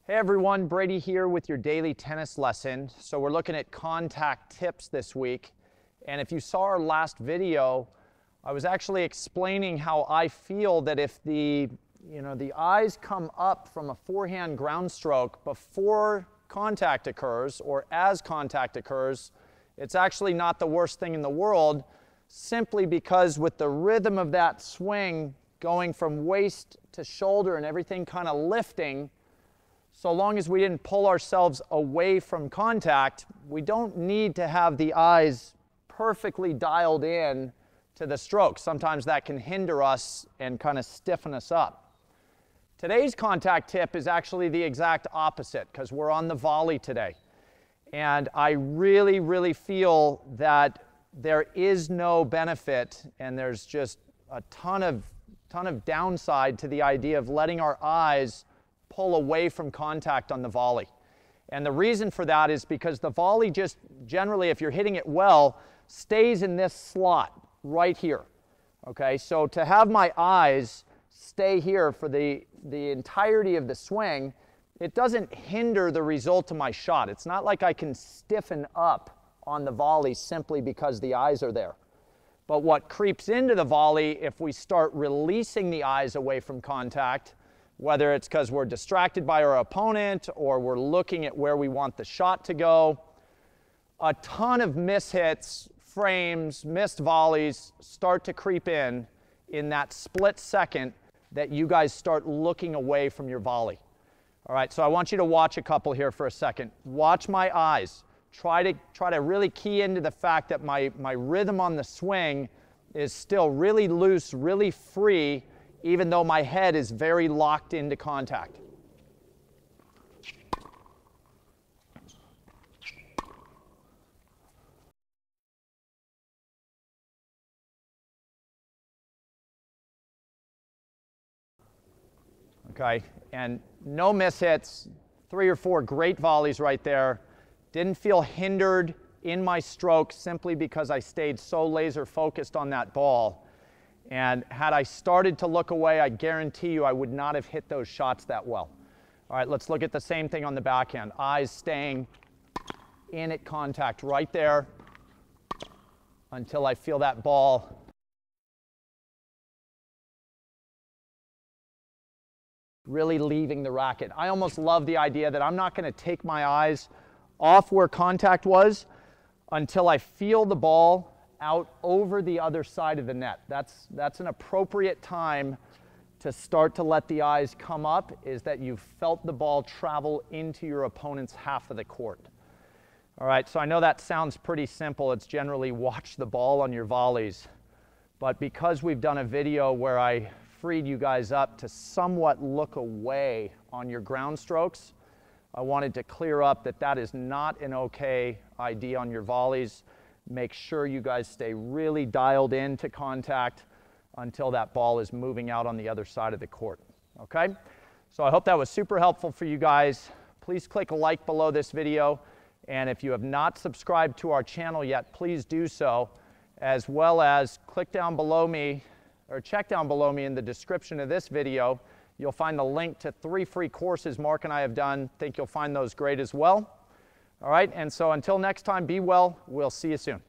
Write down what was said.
Hey everyone, Brady here with your daily tennis lesson. So we're looking at contact tips this week. And if you saw our last video, I was actually explaining how I feel that if the eyes come up from a forehand ground stroke before contact occurs or as contact occurs, it's actually not the worst thing in the world, simply because with the rhythm of that swing going from waist to shoulder and everything kind of lifting, so long as we didn't pull ourselves away from contact, we don't need to have the eyes perfectly dialed in to the stroke. Sometimes that can hinder us and kind of stiffen us up. Today's contact tip is actually the exact opposite because we're on the volley today. And I really, really feel that there is no benefit and there's just a ton of downside to the idea of letting our eyes pull away from contact on the volley. And the reason for that is because the volley just generally, if you're hitting it well, stays in this slot right here. Okay, so to have my eyes stay here for the entirety of the swing, it doesn't hinder the result of my shot. It's not like I can stiffen up on the volley simply because the eyes are there. But what creeps into the volley, if we start releasing the eyes away from contact, whether it's because we're distracted by our opponent or we're looking at where we want the shot to go, a ton of mishits, frames, missed volleys start to creep in that split second that you guys start looking away from your volley. All right, so I want you to watch a couple here for a second. Watch my eyes. Try to really key into the fact that my rhythm on the swing is still really loose, really free, even though my head is very locked into contact. Okay, and no mishits, 3 or 4 great volleys right there. Didn't feel hindered in my stroke simply because I stayed so laser focused on that ball. And had I started to look away, I guarantee you I would not have hit those shots that well. All right, let's look at the same thing on the backhand. Eyes staying in at contact right there until I feel that ball really leaving the racket. I almost love the idea that I'm not going to take my eyes off where contact was until I feel the ball out over the other side of the net. That's an appropriate time to start to let the eyes come up, is that you've felt the ball travel into your opponent's half of the court. All right, so I know that sounds pretty simple. It's generally watch the ball on your volleys. But because we've done a video where I freed you guys up to somewhat look away on your ground strokes, I wanted to clear up that that is not an okay idea on your volleys. Make sure you guys stay really dialed into contact until that ball is moving out on the other side of the court. Okay? So I hope that was super helpful for you guys. Please click like below this video. And if you have not subscribed to our channel yet, please do so, as well as click down below me or check down below me in the description of this video. You'll find the link to 3 free courses Mark and I have done. Think you'll find those great as well. All right, and so until next time, be well. We'll see you soon.